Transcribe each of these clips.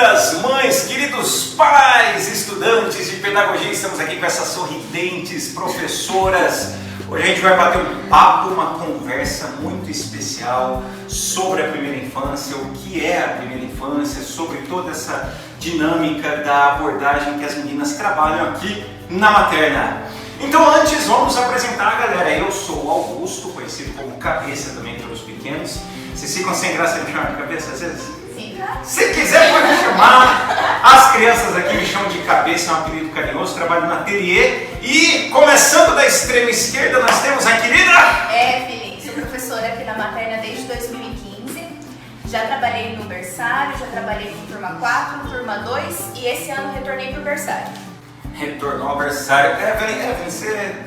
queridas mães, queridos pais, estudantes de pedagogia, estamos aqui com essas sorridentes professoras. Hoje a gente vai bater um papo, uma conversa muito especial sobre a primeira infância, o que é a primeira infância, sobre toda essa dinâmica da abordagem que as meninas trabalham aqui na materna. Então antes vamos apresentar a galera. Eu sou o Augusto, conhecido como Cabeça também pelos pequenos. Vocês ficam sem graça de me chamar de Cabeça às vezes? Sim. Se quiser pode me chamar. As crianças aqui me chamam de Cabeça, é um apelido carinhoso, trabalho no ateliê. E começando da extrema esquerda nós temos a querida... Felipe, sou professora aqui na materna desde 2015. Já trabalhei no berçário, já trabalhei com turma 4, turma 2 e esse ano retornei para o berçário. Retornou ao berçário. Evelyn, você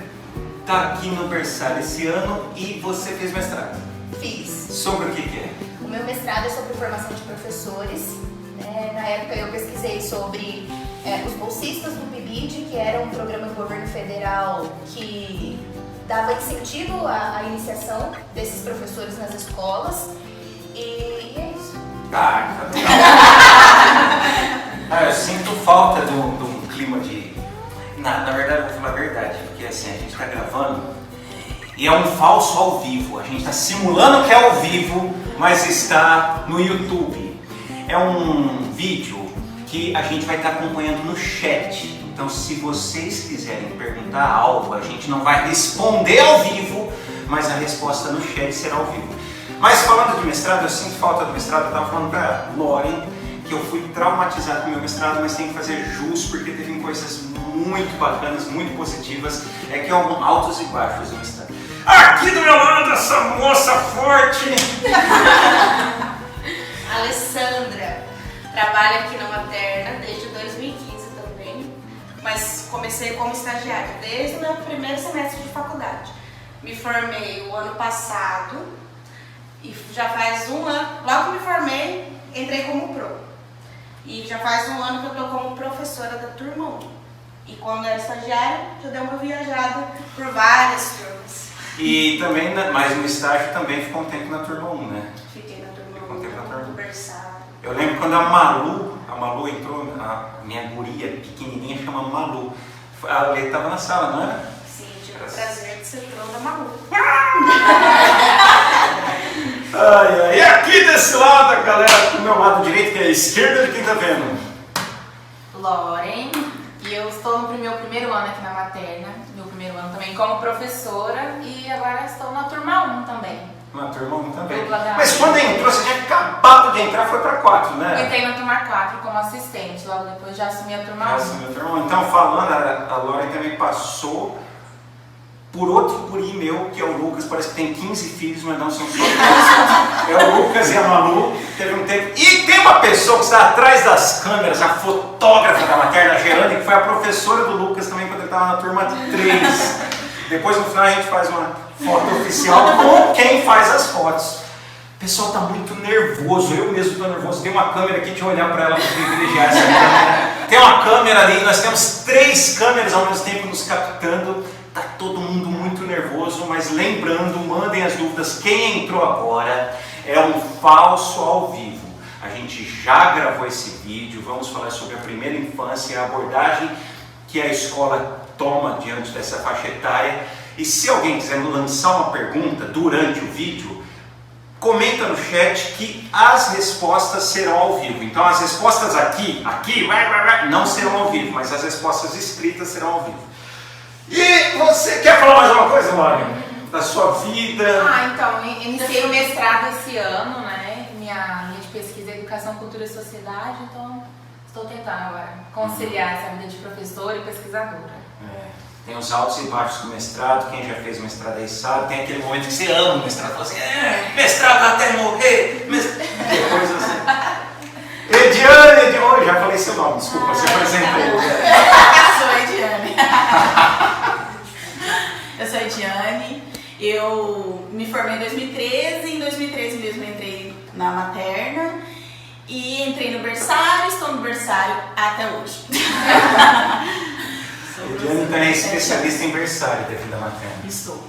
tá aqui no berçário esse ano e você fez mestrado. Fiz. Sobre o que é? O meu mestrado é sobre formação de professores. Na época eu pesquisei sobre os bolsistas do PIBID, que era um programa do governo federal que dava incentivo à iniciação desses professores nas escolas. E é isso. Tá legal. Eu sinto falta de um clima de... Na verdade, eu vou falar a verdade, porque assim, a gente está gravando e é um falso ao vivo. A gente está simulando que é ao vivo, mas está no YouTube. É um vídeo que a gente vai estar acompanhando no chat. Então, se vocês quiserem perguntar algo, a gente não vai responder ao vivo, mas a resposta no chat será ao vivo. Mas falando de mestrado, eu sinto falta do mestrado. Eu estava falando para Lauren que eu fui traumatizado com o meu mestrado, mas tenho que fazer jus porque teve coisas muito bacanas, muito positivas. É que é um altos e baixos do mestrado. Aqui do meu lado, essa moça forte! Alessandra, trabalho aqui na materna desde 2015 também, mas comecei como estagiária desde o meu primeiro semestre de faculdade. Me formei o ano passado e já faz um ano, logo que me formei, entrei como pro. E já faz um ano que eu estou como professora da turma 1. E quando era estagiária, já dei uma viajada por várias turmas. E também, mas no estágio também ficou um tempo na turma 1, né? Fiquei na turma 1, Ficou um tempo na turma 1. no berçário. Eu lembro quando a Malu entrou, a minha guria pequenininha chama Malu. A Lê estava na sala, não era? Sim, tive o prazer de ser toda maluca. E aqui desse lado, galera, do meu lado direito, que é a esquerda de quem tá vendo. Lauren, e eu estou no meu primeiro ano aqui na materna, meu primeiro ano também como professora e agora estou na turma 1 também. Na turma 1 também. Dupla da... Mas quando entrou, você tinha acabado de entrar, foi para 4, né? Eu entrei na turma 4 como assistente, logo depois já assumi a turma 1. Já assumiu a turma 1. Então, falando, a Lauren também passou por outro guri meu, que é o Lucas, parece que tem 15 filhos, mas não são só 15. É o Lucas e a Malu, teve um tempo. E tem uma pessoa que está atrás das câmeras, a fotógrafa da materna, a Gerane, que foi a professora do Lucas também quando ele estava na turma 3. Depois no final a gente faz uma foto oficial com quem faz as fotos. O pessoal está muito nervoso, eu mesmo estou nervoso. Tem uma câmera aqui, deixa eu olhar para ela para privilegiar essa câmera. Tem uma câmera ali, nós temos 3 câmeras ao mesmo tempo nos captando. Tá todo mundo muito nervoso, mas lembrando, mandem as dúvidas. Quem entrou agora é um falso ao vivo. A gente já gravou esse vídeo, vamos falar sobre a primeira infância, a abordagem que a escola toma diante dessa faixa etária. E se alguém quiser lançar uma pergunta durante o vídeo, comenta no chat que as respostas serão ao vivo. Então as respostas aqui, não serão ao vivo, mas as respostas escritas serão ao vivo. E você quer falar mais alguma coisa, Lauren? Da sua vida? Então, iniciei o mestrado esse ano, né? Minha linha de pesquisa é Educação, Cultura e Sociedade, então estou tentando agora conciliar essa vida de professora e pesquisadora. Tem os altos e baixos do mestrado, quem já fez mestrado aí sabe, tem aquele momento que você ama o mestrado, fala assim, mestrado até morrer, depois assim. Ediane, oh, já falei seu nome, desculpa, você apresentou. Sou a Ediane. Eu sou a Ediane, eu me formei em 2013, em 2013 mesmo entrei na materna e entrei no berçário, estou no berçário até hoje. Ediane também é especialista em berçário da vida materna. Estou.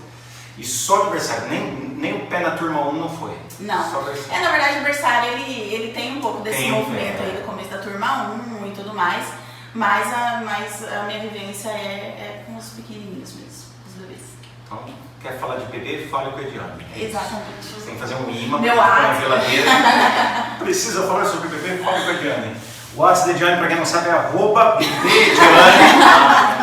E só de berçário, nem Nem o pé na turma 1 não foi. Não. Só berçário. Na verdade o berçário ele tem um pouco desse Tem, movimento aí do começo da turma 1 e tudo mais, mas a minha vivência é com os pequenininhos mesmo, os bebês. Então, quer falar de bebê? Fale com a Ediane. Exatamente. Você tem que fazer um imã Meu para na WhatsApp. geladeira. Precisa falar sobre bebê? Fale com a Ediane. O WhatsApp da Ediane, para quem não sabe, é @bebê_Ediane.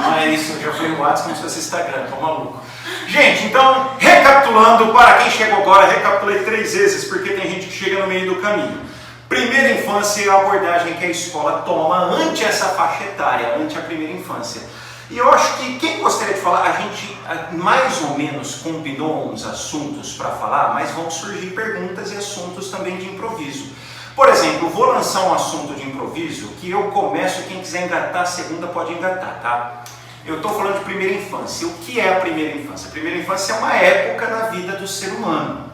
Não é isso, já foi o WhatsApp como se fosse Instagram, tô maluco. Gente, então, recapitulando, para quem chegou agora, recapitulei 3 vezes, porque tem gente que chega no meio do caminho. Primeira infância é a abordagem que a escola toma ante essa faixa etária, ante a primeira infância. E eu acho que quem gostaria de falar, a gente mais ou menos combinou uns assuntos para falar, mas vão surgir perguntas e assuntos também de improviso. Por exemplo, vou lançar um assunto de improviso que eu começo, quem quiser engatar a segunda pode engatar, tá? Eu estou falando de primeira infância. O que é a primeira infância? A primeira infância é uma época na vida do ser humano.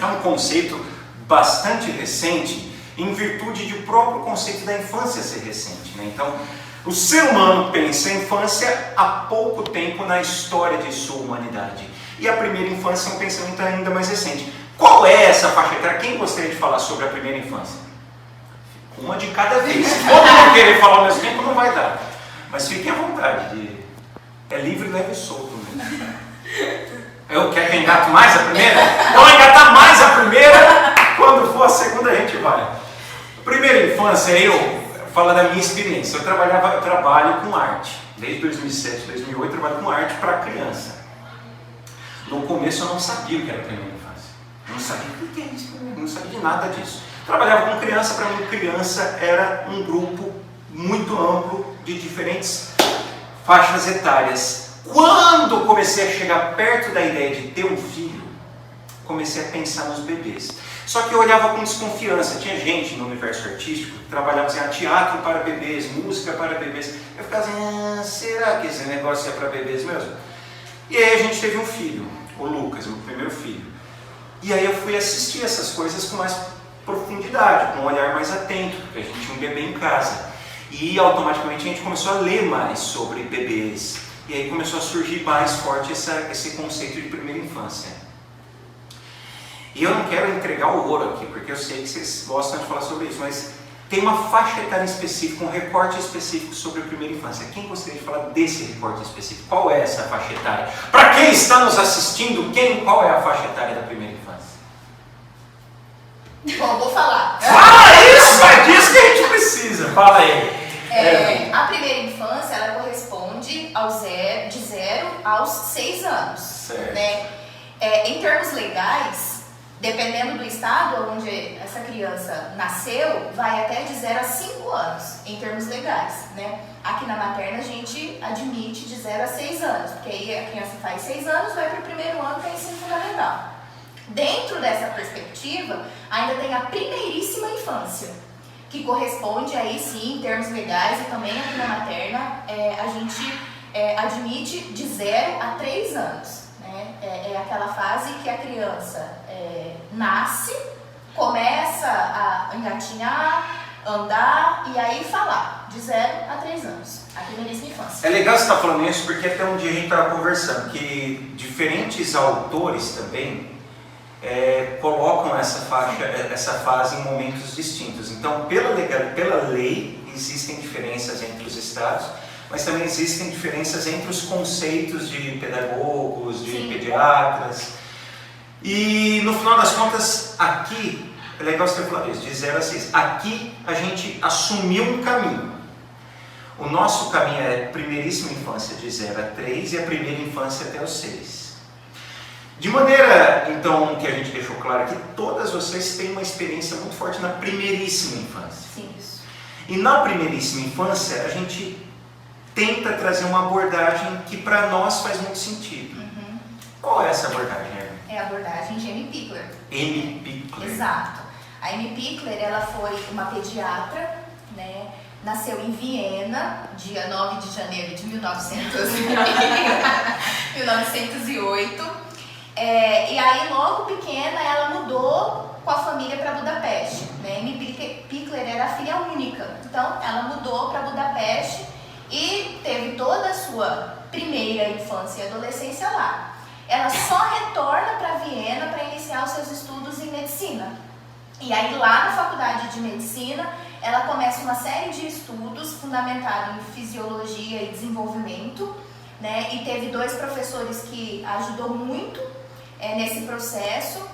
É um conceito bastante recente, em virtude do próprio conceito da infância ser recente, né? Então, o ser humano pensa em infância há pouco tempo na história de sua humanidade. E a primeira infância é um pensamento ainda mais recente. Qual é essa faixa etária? Quem gostaria de falar sobre a primeira infância? Uma de cada vez. Se todo mundo querer falar ao mesmo tempo, não vai dar. Mas fiquem à vontade. É livre, leve e solto mesmo. Eu quero que eu engate mais a primeira? Eu vou engatar mais a primeira. Quando for a segunda, a gente vai. Primeira infância, eu falo da minha experiência. Eu trabalho com arte. Desde 2007, 2008, eu trabalho com arte para criança. No começo, eu não sabia o que era a primeira infância. Eu não sabia o que é isso. Eu não sabia de nada disso. Trabalhava com criança. Para mim, criança era um grupo muito amplo de diferentes faixas etárias. Quando comecei a chegar perto da ideia de ter um filho, comecei a pensar nos bebês. Só que eu olhava com desconfiança. Tinha gente no universo artístico que trabalhava assim, teatro para bebês, música para bebês. Eu ficava assim, será que esse negócio é para bebês mesmo? E aí a gente teve um filho, o Lucas, meu primeiro filho. E aí eu fui assistir essas coisas com mais profundidade, com um olhar mais atento, porque a gente tinha um bebê em casa. E automaticamente a gente começou a ler mais sobre bebês. E aí começou a surgir mais forte esse conceito de primeira infância. E eu não quero entregar o ouro aqui, porque eu sei que vocês gostam de falar sobre isso, mas tem uma faixa etária específica, um recorte específico sobre a primeira infância. Quem gostaria de falar desse recorte específico? Qual é essa faixa etária? Para quem está nos assistindo, qual é a faixa etária da primeira infância? Bom, vou falar. Fala isso! É disso que a gente precisa. Fala aí. A primeira infância, ela corresponde de 0 aos 6 anos. Certo. Né? Em termos legais, dependendo do estado onde essa criança nasceu, vai até de 0 a 5 anos, em termos legais. Né? Aqui na materna a gente admite de 0 a 6 anos, porque aí a criança faz 6 anos, vai para o primeiro ano, que é ensino fundamental. Dentro dessa perspectiva, ainda tem a primeiríssima infância, que corresponde aí sim, em termos legais, e também aqui na materna, a gente admite de 0 a 3 anos. Né? É aquela fase que a criança nasce, começa a engatinhar, andar e aí falar, de 0 a 3 anos, a primeiríssima infância. É legal você estar falando isso, porque até um dia a gente estava conversando que diferentes autores também colocam essa fase em momentos distintos. Então, pela lei, existem diferenças entre os estados, mas também existem diferenças entre os conceitos de pedagogos, de Sim. pediatras. E, no final das contas, aqui, é legal você ter falado isso, de 0 a 6. Aqui, a gente assumiu um caminho. O nosso caminho é primeiríssima infância de 0 a 3 e a primeira infância até os 6. De maneira, então, que a gente deixou claro que todas vocês têm uma experiência muito forte na primeiríssima infância. Sim, isso. E na primeiríssima infância, a gente tenta trazer uma abordagem que para nós faz muito sentido. Uhum. Qual é essa abordagem, Amy? É a abordagem de Amy Pickler. Amy Pickler. Exato. A Amy Pickler, ela foi uma pediatra, né? Nasceu em Viena, dia 9 de janeiro de 1908. E aí, logo pequena, ela mudou com a família para Budapeste. Né? Amy Pickler era a filha única, então ela mudou para Budapeste e teve toda a sua primeira infância e adolescência lá. Ela só retorna para Viena para E aí lá na faculdade de medicina, ela começa uma série de estudos fundamentados em fisiologia e desenvolvimento, né? E teve 2 professores que ajudou muito nesse processo.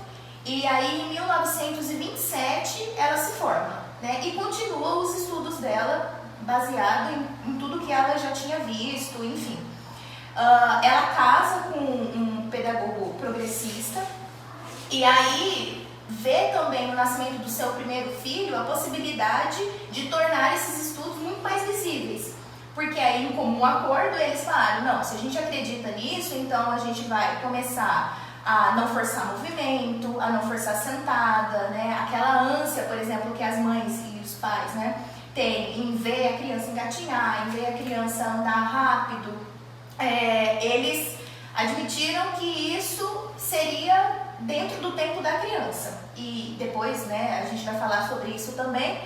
E aí em 1927 ela se forma, né? E continua os estudos dela baseado em tudo que ela já tinha visto, enfim. Ela casa com um pedagogo progressista e aí vê também no nascimento do seu primeiro filho a possibilidade de tornar esses estudos muito mais visíveis. Porque aí, em comum acordo, eles falaram, não, se a gente acredita nisso, então a gente vai começar a não forçar movimento, a não forçar sentada, né? Aquela ânsia, por exemplo, que as mães e os pais, né, têm em ver a criança engatinhar, em ver a criança andar rápido. Eles admitiram que isso seria dentro do tempo da criança. E depois, né, a gente vai falar sobre isso também,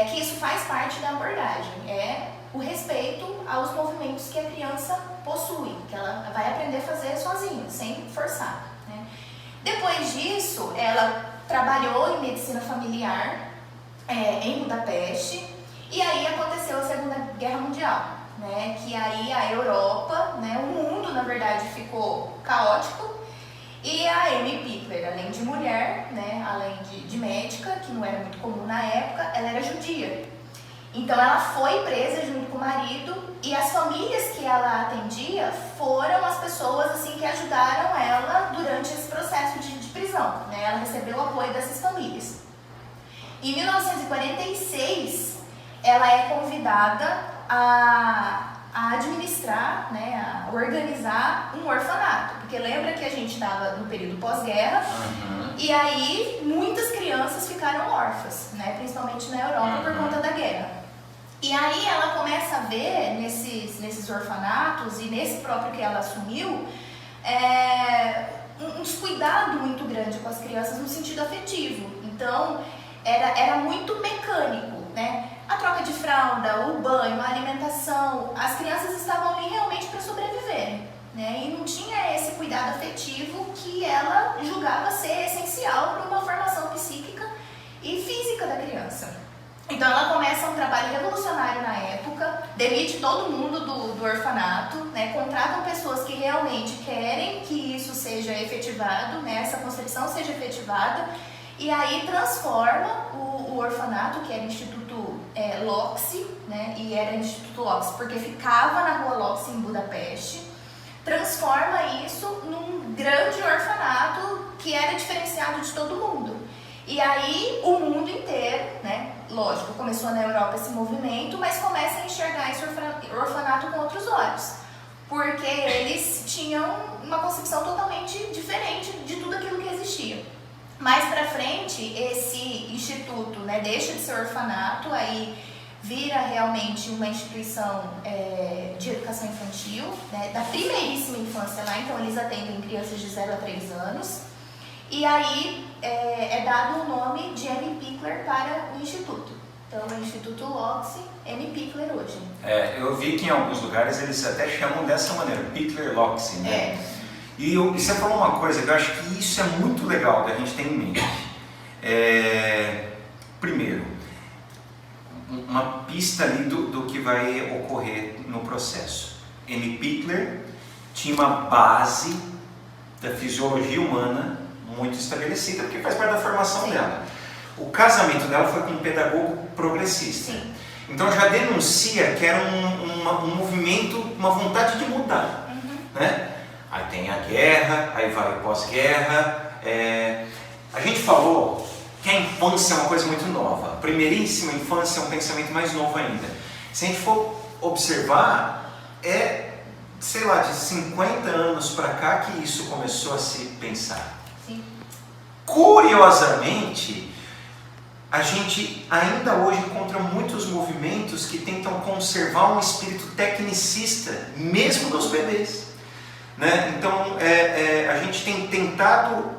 que isso faz parte da abordagem. O respeito aos movimentos que a criança possui, que ela vai aprender a fazer sozinha, sem forçar, né? Depois disso, ela trabalhou em medicina familiar em Budapeste, e aí aconteceu a Segunda Guerra Mundial, né? Que aí a Europa, né, o mundo, na verdade, ficou caótico, e a Amy Pickler, além de mulher, né, além de médica, que não era muito comum na época, ela era judia. Então ela foi presa junto com o marido e as famílias que ela atendia foram as pessoas assim que ajudaram ela durante esse processo de prisão, né? Ela recebeu o apoio dessas famílias. Em 1946 ela é convidada a administrar, né, a organizar um orfanato, porque lembra que a gente estava no período pós-guerra, e aí muitas crianças ficaram órfãs, né, principalmente na Europa por conta da guerra. E aí ela começa a ver nesses orfanatos e nesse próprio que ela assumiu um descuidado muito grande com as crianças no sentido afetivo. Então era muito mecânico, né? A troca de fralda, o banho, a alimentação, as crianças estavam ali realmente para sobreviver, né? E não tinha esse cuidado afetivo que ela julgava ser essencial para uma formação psíquica e física da criança. Então ela começa um trabalho revolucionário na época, demite todo mundo do orfanato, né? Contratam pessoas que realmente querem que isso seja efetivado, né? Essa concepção seja efetivada, e aí transforma o orfanato, que era o Instituto Lóczy, né? E era o Instituto Lóczy porque ficava na rua Lóczy em Budapeste, transforma isso num grande orfanato que era diferenciado de todo mundo. E aí o mundo inteiro, né, lógico, começou na Europa esse movimento, mas começa a enxergar esse orfanato com outros olhos, porque eles tinham uma concepção totalmente diferente de tudo aquilo que existia. Mais pra frente, esse instituto, né, deixa de ser orfanato, aí vira realmente uma instituição de educação infantil, né, da primeiríssima infância lá, então eles atendem crianças de 0 a 3 anos. E aí é dado o nome de Amy Pickler para o Instituto. Então é o Instituto Lóczy Amy Pickler hoje. Eu vi que em alguns lugares eles até chamam dessa maneira, Pickler Lóczy, né? E você falou uma coisa que eu acho que isso é muito legal da gente ter em mente. Primeiro, uma pista ali do que vai ocorrer no processo. Amy Pickler tinha uma base da fisiologia humana muito estabelecida, porque faz parte da formação dela. O casamento dela foi com um pedagogo progressista. Sim. Então já denuncia que era um movimento, uma vontade de mudar. Né? Aí tem a guerra, aí vai o pós-guerra. A gente falou que a infância é uma coisa muito nova. A primeiríssima infância é um pensamento mais novo ainda. Se a gente for observar, sei lá, de 50 anos para cá que isso começou a se pensar. Sim. Curiosamente, a gente ainda hoje encontra muitos movimentos que tentam conservar um espírito tecnicista, mesmo dos bebês. Né? Então, a gente tem tentado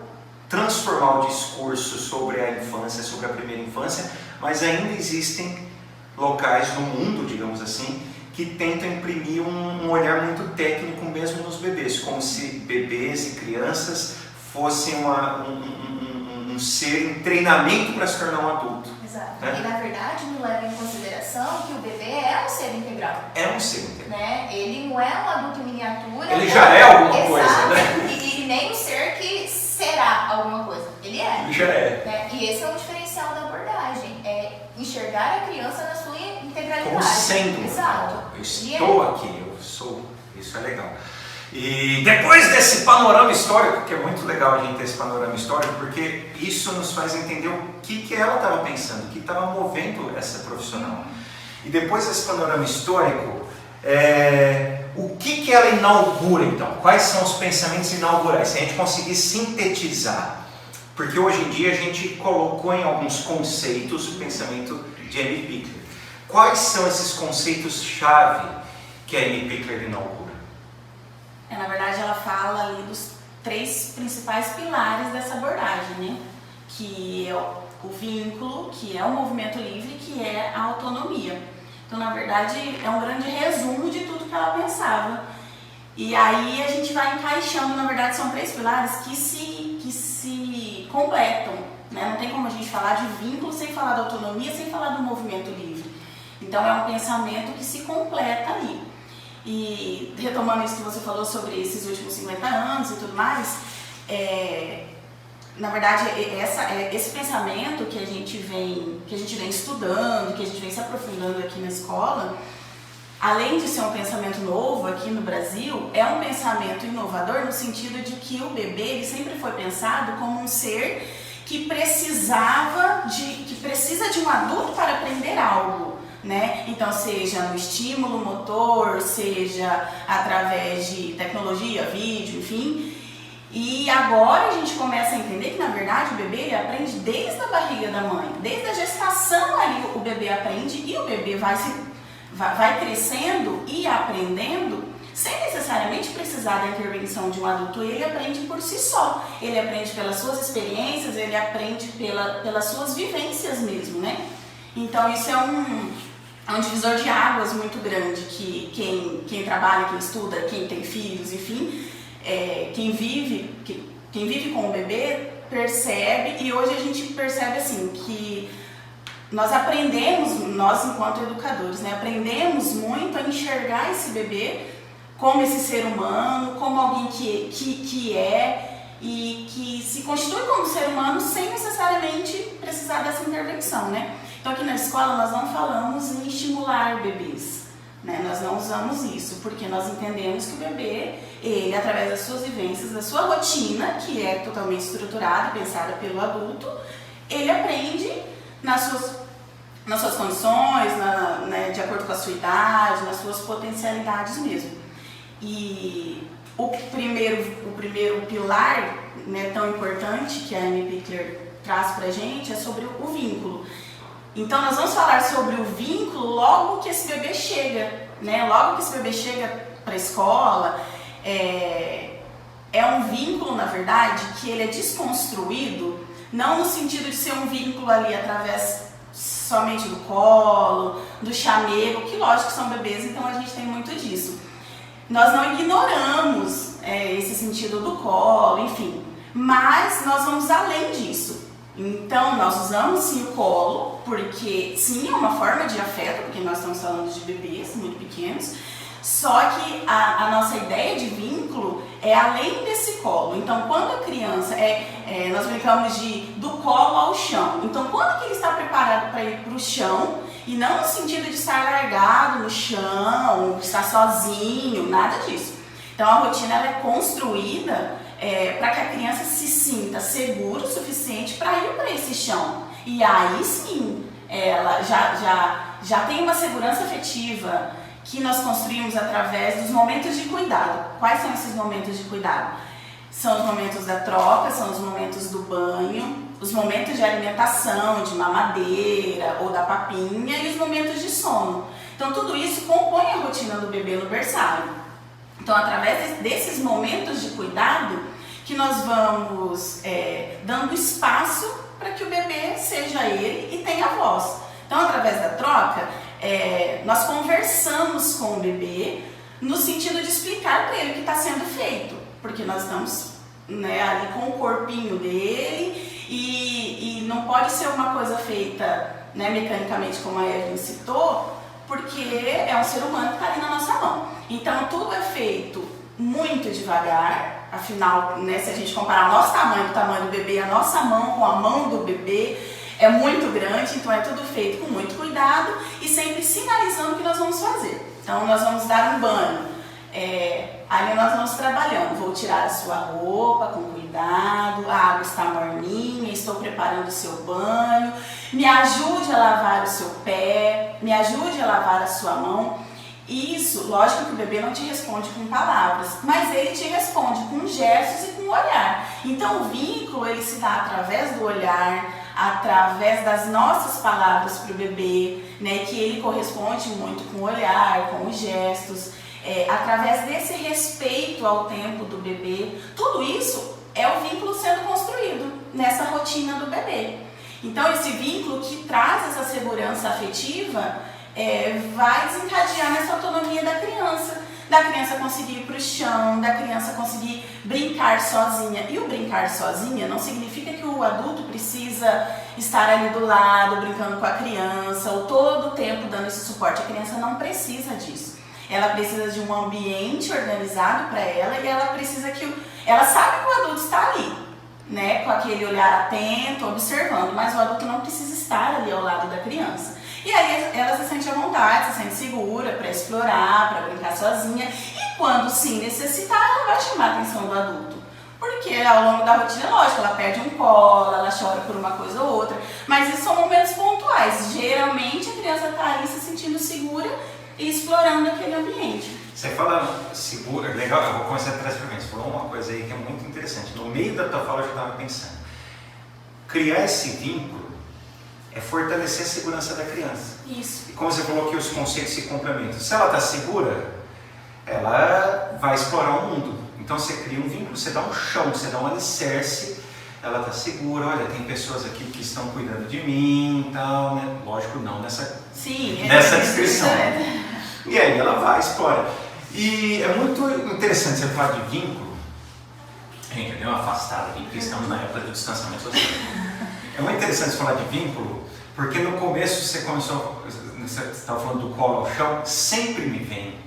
transformar o discurso sobre a infância, sobre a primeira infância, mas ainda existem locais no mundo, digamos assim, que tentam imprimir um olhar muito técnico mesmo nos bebês, como se bebês e crianças fossem um ser em treinamento para se tornar um adulto. Exato. Né? E na verdade não leva em consideração que o bebê é um ser integral. É um ser integral. Né? Ele não é um adulto em miniatura. Ele já é alguma Exato. coisa, né? E nem um ser que será alguma coisa. Ele é. Ele já é. Né? E esse é o diferencial da abordagem. É enxergar a criança na sua integralidade. Como sendo. Exato. Eu estou aqui, eu sou. Isso é legal. E depois desse panorama histórico, que é muito legal a gente ter esse panorama histórico, porque isso nos faz entender o que ela estava pensando, o que estava movendo essa profissional. E depois desse panorama histórico, o que ela inaugura então? Quais são os pensamentos inaugurais? Se a gente conseguir sintetizar, porque hoje em dia a gente colocou em alguns conceitos o pensamento de Amy Pickler. Quais são esses conceitos-chave que a Amy Pickler inaugura? Na verdade, ela fala ali dos 3 principais pilares dessa abordagem, né? Que é o vínculo, que é o movimento livre, que é a autonomia. Então, na verdade, é um grande resumo de tudo que ela pensava. E aí a gente vai encaixando, na verdade, são 3 pilares que se completam, né? Não tem como a gente falar de vínculo sem falar da autonomia, sem falar do movimento livre. Então, é um pensamento que se completa ali. E retomando isso que você falou sobre esses últimos 50 anos e tudo mais, na verdade esse pensamento que a gente vem estudando, que a gente vem se aprofundando aqui na escola, além de ser um pensamento novo aqui no Brasil, é um pensamento inovador no sentido de que o bebê ele sempre foi pensado como um ser que precisa de um adulto para aprender algo. Né? Então, seja no estímulo motor, seja através de tecnologia, vídeo, enfim. E agora a gente começa a entender que, na verdade, o bebê ele aprende desde a barriga da mãe. Desde a gestação ali o bebê aprende e o bebê vai crescendo e aprendendo sem necessariamente precisar da intervenção de um adulto. Ele aprende por si só. Ele aprende pelas suas experiências, ele aprende pelas suas vivências mesmo, né? Então, isso é um divisor de águas muito grande que quem trabalha, quem estuda, quem tem filhos, enfim, quem vive com o bebê percebe. E hoje a gente percebe assim que nós enquanto educadores, né, aprendemos muito a enxergar esse bebê como esse ser humano, como alguém que é e que se constitui como ser humano sem necessariamente precisar dessa intervenção, né? Então aqui na escola nós não falamos em estimular bebês, né? Nós não usamos isso, porque nós entendemos que o bebê, ele através das suas vivências, da sua rotina, que é totalmente estruturada e pensada pelo adulto, ele aprende nas suas condições, né, de acordo com a sua idade, nas suas potencialidades mesmo. E o primeiro pilar, né, tão importante que a Amy Pickler traz pra gente é sobre o vínculo. Então nós vamos falar sobre o vínculo logo que esse bebê chega, né? Logo que esse bebê chega para a escola, é um vínculo, na verdade, que ele é desconstruído, não no sentido de ser um vínculo ali através somente do colo, do chamego, que lógico são bebês, então a gente tem muito disso. Nós não ignoramos esse sentido do colo, enfim, mas nós vamos além disso. Então, nós usamos sim o colo, porque sim, é uma forma de afeto, porque nós estamos falando de bebês muito pequenos, só que a nossa ideia de vínculo é além desse colo. Então, quando a criança, nós brincamos do colo ao chão. Então, quando que ele está preparado para ir para o chão, e não no sentido de estar largado no chão, estar sozinho, nada disso. Então, a rotina ela é construída para que a criança se sinta segura o suficiente para ir para esse chão. E aí sim, ela já tem uma segurança afetiva que nós construímos através dos momentos de cuidado. Quais são esses momentos de cuidado? São os momentos da troca, são os momentos do banho, os momentos de alimentação, de mamadeira ou da papinha e os momentos de sono. Então tudo isso compõe a rotina do bebê no berçário. Então através desses momentos de cuidado que nós vamos dando espaço para que o bebê seja ele e tenha voz. Então através da troca, nós conversamos com o bebê no sentido de explicar para ele o que está sendo feito, porque nós estamos ali com o corpinho dele E não pode ser uma coisa feita, né, mecanicamente, como a Evelyn citou, porque é um ser humano que está ali na nossa mão. Então tudo é feito muito devagar, afinal, né, se a gente comparar o nosso tamanho com o tamanho do bebê, a nossa mão com a mão do bebê é muito grande, então é tudo feito com muito cuidado e sempre sinalizando o que nós vamos fazer. Então nós vamos dar um banho, ali nós vamos trabalhando, vou tirar a sua roupa com cuidado, a água está morninha, estou preparando o seu banho, me ajude a lavar o seu pé, me ajude a lavar a sua mão. Isso, lógico que o bebê não te responde com palavras, mas ele te responde com gestos e com olhar. Então o vínculo ele se dá através do olhar, através das nossas palavras para o bebê, né, que ele corresponde muito com o olhar, com os gestos, através desse respeito ao tempo do bebê. Tudo isso é o vínculo sendo construído nessa rotina do bebê. Então esse vínculo que traz essa segurança afetiva vai desencadear nessa autonomia da criança conseguir ir para o chão, da criança conseguir brincar sozinha. E o brincar sozinha não significa que o adulto precisa estar ali do lado, brincando com a criança, ou todo o tempo dando esse suporte. A criança não precisa disso. Ela precisa de um ambiente organizado para ela e ela precisa ela sabe que o adulto está ali, né, com aquele olhar atento, observando, mas o adulto não precisa estar ali ao lado da criança. E aí ela se sente à vontade, se sente segura para explorar, para brincar sozinha. E quando sim necessitar, ela vai chamar a atenção do adulto. Porque ao longo da rotina, lógico, ela perde um colo, ela chora por uma coisa ou outra. Mas isso são momentos pontuais. Geralmente a criança está ali se sentindo segura e explorando aquele ambiente. Você fala segura, legal, eu vou começar a trazer para mim. Você falou uma coisa aí que é muito interessante. No meio da tua fala eu já estava pensando. Criar esse vínculo é fortalecer a segurança da criança. Isso. E como você falou que os conceitos se complementam. Se ela está segura, ela vai explorar o mundo. Então você cria um vínculo, você dá um chão, você dá um alicerce, ela está segura, olha, tem pessoas aqui que estão cuidando de mim e tal, né? Lógico, não nessa descrição. E aí ela vai, explora. E é muito interessante você falar de vínculo. Gente, deu uma afastada aqui, porque estamos na época do distanciamento social. É muito interessante falar de vínculo, porque no começo você estava falando do colo ao chão, sempre me vem,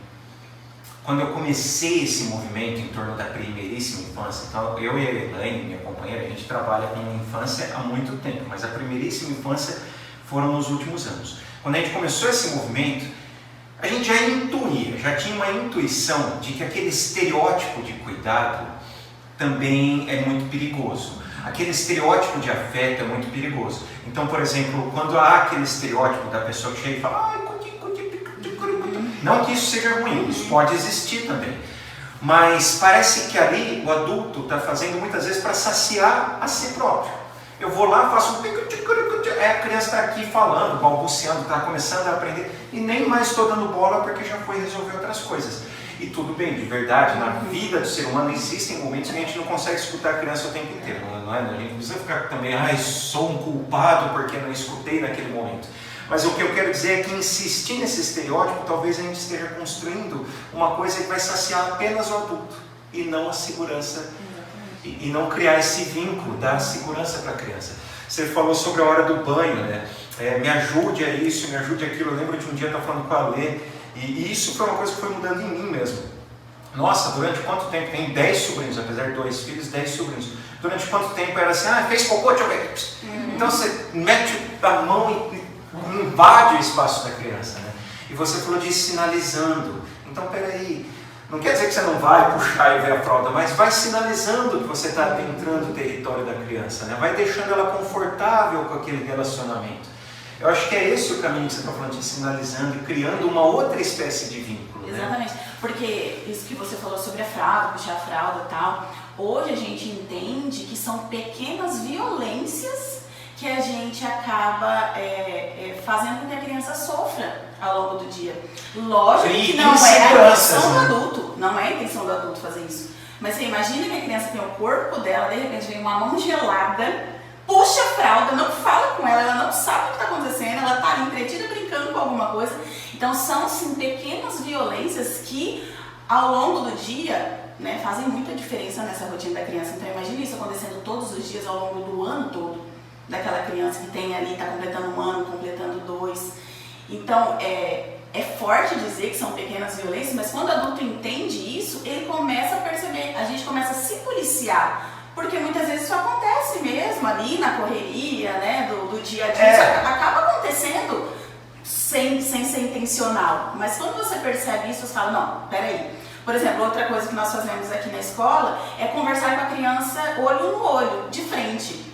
quando eu comecei esse movimento em torno da primeiríssima infância. Então eu e a Elaine, minha companheira, a gente trabalha com infância há muito tempo, mas a primeiríssima infância foram nos últimos anos. Quando a gente começou esse movimento, a gente já intuía, já tinha uma intuição de que aquele estereótipo de cuidado também é muito perigoso. Aquele estereótipo de afeto é muito perigoso. Então, por exemplo, quando há aquele estereótipo da pessoa que chega e fala não que isso seja ruim, isso pode existir também. Mas parece que ali o adulto está fazendo muitas vezes para saciar a si próprio. Eu vou lá, faço a criança está aqui falando, balbuciando, está começando a aprender e nem mais estou dando bola porque já foi resolver outras coisas. E tudo bem, de verdade, na vida do ser humano existem momentos que a gente não consegue escutar a criança o tempo inteiro, não é? A gente não precisa ficar também, sou um culpado porque não escutei naquele momento. Mas o que eu quero dizer é que insistir nesse estereótipo, talvez a gente esteja construindo uma coisa que vai saciar apenas o adulto e não a segurança, e não criar esse vínculo, dar segurança para a criança. Você falou sobre a hora do banho, né? Me ajude a isso, me ajude aquilo. Eu lembro de um dia eu estava falando com a Lê, e isso foi uma coisa que foi mudando em mim mesmo. Nossa, durante quanto tempo? Tem 10 sobrinhos, apesar de 2 filhos, 10 sobrinhos. Durante quanto tempo era assim, fez cocô, deixa eu ver. Então você mete a mão e invade o espaço da criança, né? E você falou de sinalizando. Então, peraí, não quer dizer que você não vai puxar e ver a fralda, mas vai sinalizando que você está adentrando o território da criança, né? Vai deixando ela confortável com aquele relacionamento. Eu acho que é esse o caminho que você está falando, de sinalizando e criando uma outra espécie de vínculo. Exatamente, né? Porque isso que você falou sobre a fralda, puxar a fralda e tal, hoje a gente entende que são pequenas violências que a gente acaba fazendo com que a criança sofra ao longo do dia. Lógico que não é a intenção do adulto, não é a intenção do adulto fazer isso. Mas você imagina que a criança tem o corpo dela, de repente vem uma mão gelada, puxa a fralda, não fala com ela, ela não sabe o que está acontecendo, ela está ali entretida brincando com alguma coisa. Então são sim pequenas violências que ao longo do dia, né, fazem muita diferença nessa rotina da criança. Então imagine isso acontecendo todos os dias ao longo do ano todo, daquela criança que tem ali, está completando 1 ano, completando 2. Então é forte dizer que são pequenas violências, mas quando o adulto entende isso, ele começa a perceber, a gente começa a se policiar. Porque muitas vezes isso acontece mesmo ali na correria, né, do dia a dia, isso acaba acontecendo sem ser intencional. Mas quando você percebe isso, você fala, não, peraí. Por exemplo, outra coisa que nós fazemos aqui na escola é conversar com a criança olho no olho, de frente.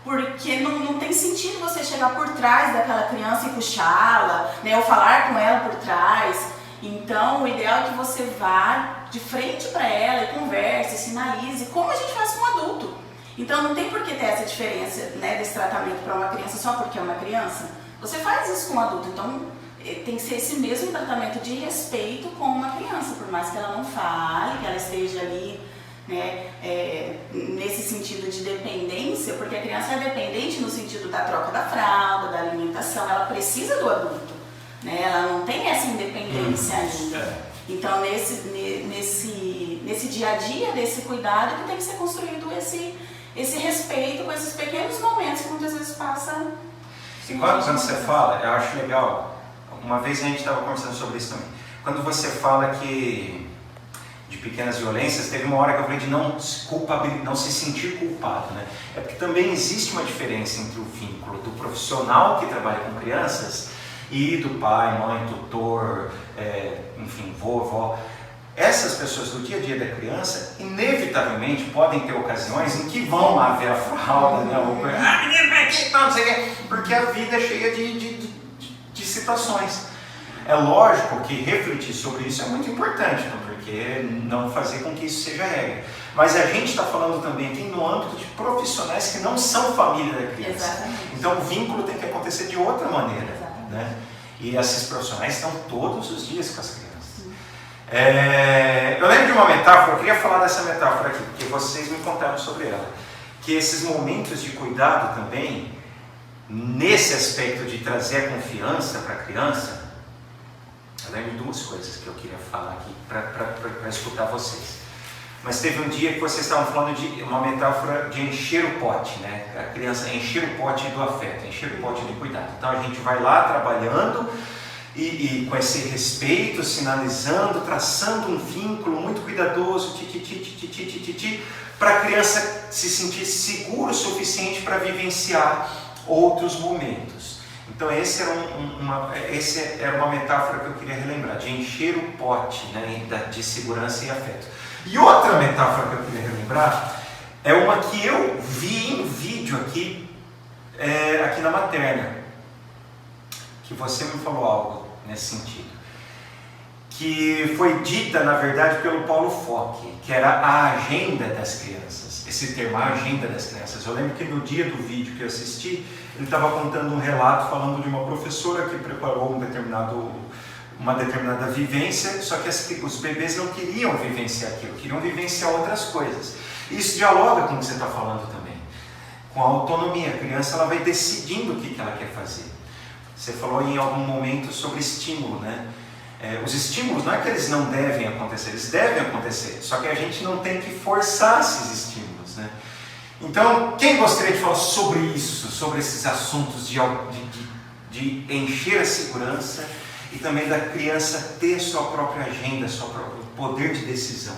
Porque não tem sentido você chegar por trás daquela criança e puxá-la, né, ou falar com ela por trás. Então, o ideal é que você vá de frente para ela e converse, sinalize, como a gente faz com um adulto. Então, não tem por que ter essa diferença, né, desse tratamento para uma criança só porque é uma criança. Você faz isso com um adulto, então tem que ser esse mesmo tratamento de respeito com uma criança, por mais que ela não fale, que ela esteja ali, né, nesse sentido de dependência, porque a criança é dependente no sentido da troca da fralda, da alimentação, ela precisa do adulto, né, ela não tem essa independência ainda. Então, nesse dia a dia, desse cuidado, que tem que ser construído esse respeito com esses pequenos momentos que muitas vezes passa. E quando você fala, eu acho legal, uma vez a gente estava conversando sobre isso também, quando você fala que de pequenas violências, teve uma hora que eu falei de não se sentir culpado, né? É porque também existe uma diferença entre o vínculo do profissional que trabalha com crianças e do pai, mãe, tutor, enfim, vovó. Essas pessoas do dia a dia da criança, inevitavelmente, podem ter ocasiões em que vão lá ver a fralda, né? Menino, aqui, não sei o quê, porque a vida é cheia de situações. É lógico que refletir sobre isso é muito importante, porque não fazer com que isso seja regra. Mas a gente está falando também aqui no âmbito de profissionais que não são família da criança. Exatamente. Então o vínculo tem que acontecer de outra maneira. Né? E esses profissionais estão todos os dias com as crianças. Eu lembro de uma metáfora, eu queria falar dessa metáfora aqui, porque vocês me contaram sobre ela. Que esses momentos de cuidado também, nesse aspecto de trazer a confiança para a criança, eu lembro de 2 coisas que eu queria falar aqui para escutar vocês. Mas teve um dia que vocês estavam falando de uma metáfora de encher o pote, né? A criança encher o pote do afeto, encher o pote de cuidado. Então a gente vai lá trabalhando e com esse respeito, sinalizando, traçando um vínculo muito cuidadoso, para a criança se sentir segura o suficiente para vivenciar outros momentos. Então essa era uma metáfora que eu queria relembrar, de encher o pote, né, de segurança e afeto. E outra metáfora que eu queria relembrar é uma que eu vi em vídeo aqui na materna, que você me falou algo nesse sentido, que foi dita na verdade pelo Paulo Fock, que era a agenda das crianças, esse termo, a agenda das crianças. Eu lembro que no dia do vídeo que eu assisti, ele estava contando um relato falando de uma professora que preparou uma determinada vivência, só que os bebês não queriam vivenciar aquilo, queriam vivenciar outras coisas. Isso dialoga com o que você está falando também, com a autonomia. A criança ela vai decidindo o que ela quer fazer. Você falou em algum momento sobre estímulo, né? Os estímulos não é que eles não devem acontecer, eles devem acontecer, só que a gente não tem que forçar esses estímulos, né? Então, quem gostaria de falar sobre isso, sobre esses assuntos de encher a segurança e também da criança ter sua própria agenda, seu próprio poder de decisão?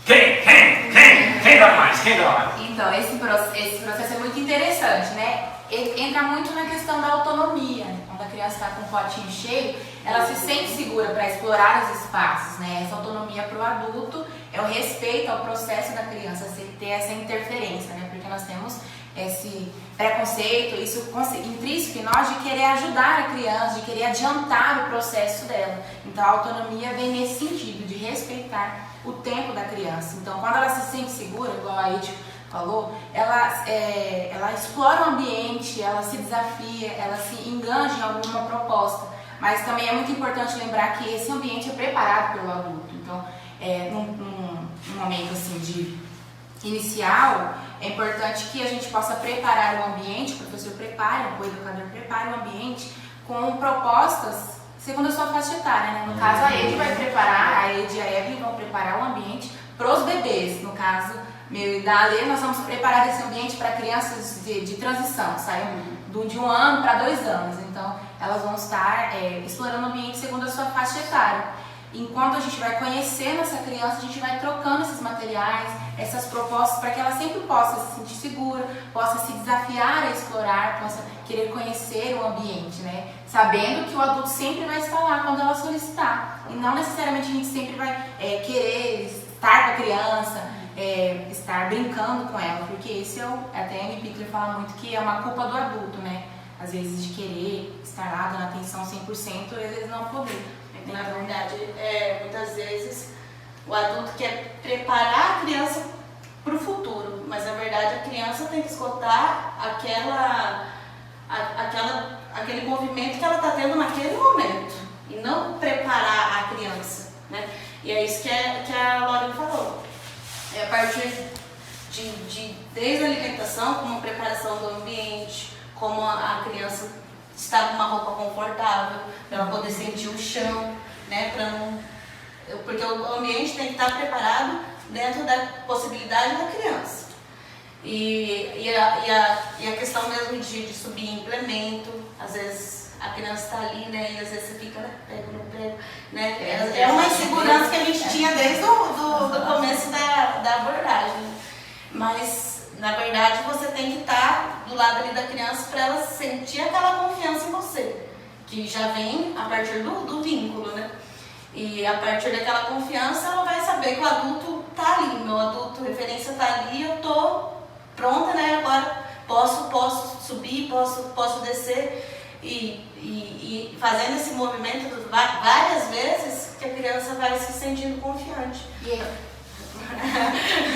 Quem dá mais? Quem dá mais? Então, esse processo é muito interessante, né? Entra muito na questão da autonomia, né? Quando a criança está com o potinho cheio, ela se sente segura para explorar os espaços, né? Essa autonomia para o adulto é o respeito ao processo da criança, sem ter essa interferência, né? Porque nós temos esse preconceito, isso intrínseco em nós de querer ajudar a criança, de querer adiantar o processo dela. Então a autonomia vem nesse sentido, de respeitar o tempo da criança. Então quando ela se sente segura, igual a Ed falou, ela explora o ambiente, ela se desafia, ela se enganja em alguma proposta. Mas também é muito importante lembrar que esse ambiente é preparado pelo adulto. Então, num momento assim de inicial, é importante que a gente possa preparar o ambiente, o professor prepare, o educador prepare o ambiente com propostas segundo a sua faixa etária, né? No caso, a Ed vai preparar, a Ed e a Evelyn vão preparar o ambiente Pros bebês, no caso, meu e da Ale, nós vamos preparar esse ambiente para crianças de transição, saem de 1 ano para 2 anos. Então, elas vão estar explorando o ambiente segundo a sua faixa etária. Enquanto a gente vai conhecendo essa criança, a gente vai trocando esses materiais, essas propostas, para que ela sempre possa se sentir segura, possa se desafiar a explorar, possa querer conhecer o ambiente, né? Sabendo que o adulto sempre vai estar lá quando ela solicitar. E não necessariamente a gente sempre vai querer estar com a criança, estar brincando com ela, porque esse até a Amy Pickler fala muito que é uma culpa do adulto, né? Às vezes de querer estar lá dando atenção 100% e às vezes não poder. Na verdade, muitas vezes o adulto quer preparar a criança para o futuro, mas na verdade a criança tem que escutar aquele movimento que ela está tendo naquele momento e não preparar a criança, né? E é isso que a Lauren falou. É a partir desde a alimentação, como a preparação do ambiente, como a criança estar com uma roupa confortável, para ela poder sentir o chão, né? Porque o ambiente tem que estar preparado dentro da possibilidade da criança. E a questão mesmo de subir em implemento, às vezes a criança está ali, né? E às vezes você fica, né? Pego, não pego, né? É uma insegurança que a gente tinha desde o começo da abordagem. Mas na verdade, você tem que estar do lado ali da criança para ela sentir aquela confiança em você, que já vem a partir do vínculo, né? E a partir daquela confiança, ela vai saber que o adulto tá ali, meu adulto referência tá ali, eu tô pronta, né? Agora posso subir, posso descer e fazendo esse movimento várias vezes que a criança vai se sentindo confiante. E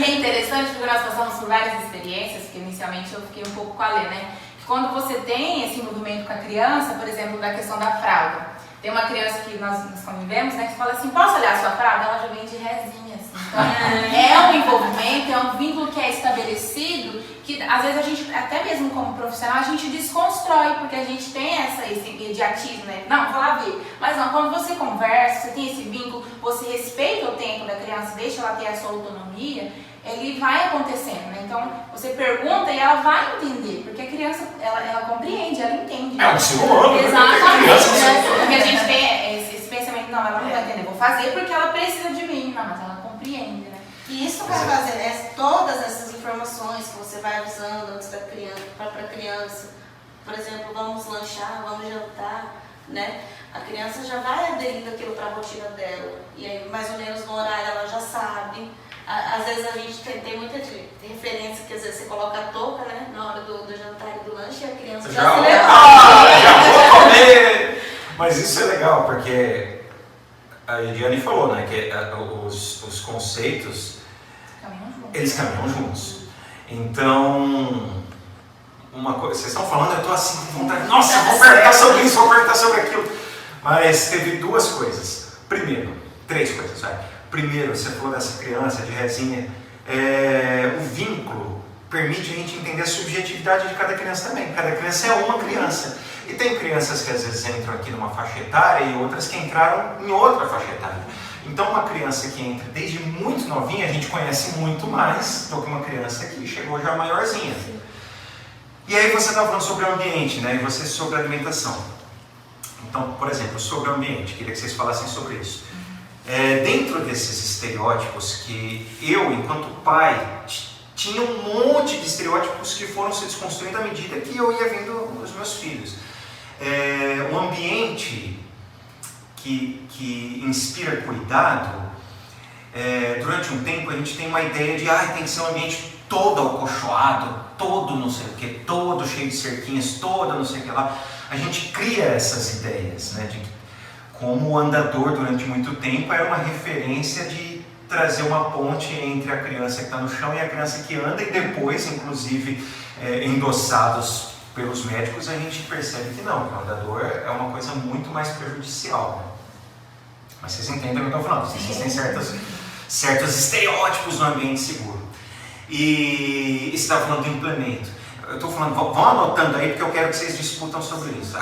é interessante porque nós passamos por várias experiências, que inicialmente eu fiquei um pouco com a Lê, né? Que quando você tem esse movimento com a criança, por exemplo, da questão da fralda, tem uma criança que nós convivemos, né, que fala assim, posso olhar a sua fralda? Ela já vem de resinha, assim. Então, é um envolvimento, é um vínculo que é estabelecido, que às vezes a gente, até mesmo como profissional, a gente desconstrói, porque a gente tem esse imediatismo, né? Não, vou lá ver. Mas não, quando você conversa, você tem esse vínculo, você respeita o tempo da criança, deixa ela ter a sua autonomia, ele vai acontecendo, né? Então, você pergunta e ela vai entender, porque a criança, ela compreende, ela entende. É um simulando. Exatamente, né? Porque a gente tem esse pensamento, não, ela não vai entender, vou fazer porque ela precisa de mim. Não, mas ela compreende, né? E isso vai fazer, todas essas informações que você vai usando antes da criança, para a criança, por exemplo, vamos lanchar, vamos jantar, né? A criança já vai aderindo aquilo para a rotina dela, e aí mais ou menos no horário ela já sabe. Às vezes a gente tem muita referência, que às vezes você coloca a touca, né, na hora do jantar e do lanche, e a criança já se levanta. Já vou comer! Mas isso é legal, porque a Ediane falou, né, que os conceitos, eles caminham juntos. Então, uma coisa, vocês estão falando, eu estou assim com vontade, nossa, vou perguntar sobre isso, vou perguntar sobre aquilo. Mas teve duas coisas. Três coisas, vai. Primeiro, você falou dessa criança de resinha, o vínculo permite a gente entender a subjetividade de cada criança também. Cada criança é uma criança. E tem crianças que às vezes entram aqui numa faixa etária e outras que entraram em outra faixa etária. Então uma criança que entra desde muito novinha, a gente conhece muito mais do que uma criança que chegou já maiorzinha. E aí você estava falando sobre o ambiente, né? E você sobre a alimentação. Então, por exemplo, sobre o ambiente, queria que vocês falassem sobre isso. Dentro desses estereótipos que eu, enquanto pai, tinha um monte de estereótipos que foram se desconstruindo à medida que eu ia vendo os meus filhos. Um ambiente que inspira cuidado, durante um tempo a gente tem uma ideia de tem que ser um ambiente todo acolchoado, todo não sei o que, todo cheio de cerquinhas, todo não sei o que lá. A gente cria essas ideias, né, de como o andador durante muito tempo era uma referência de trazer uma ponte entre a criança que está no chão e a criança que anda, e depois, inclusive, endossados pelos médicos, a gente percebe que não, que o andador é uma coisa muito mais prejudicial, né? Mas vocês entendem o que eu estou falando, existem certos estereótipos no ambiente seguro. E você estava falando do implemento. Eu estou falando, vão anotando aí porque eu quero que vocês discutam sobre isso.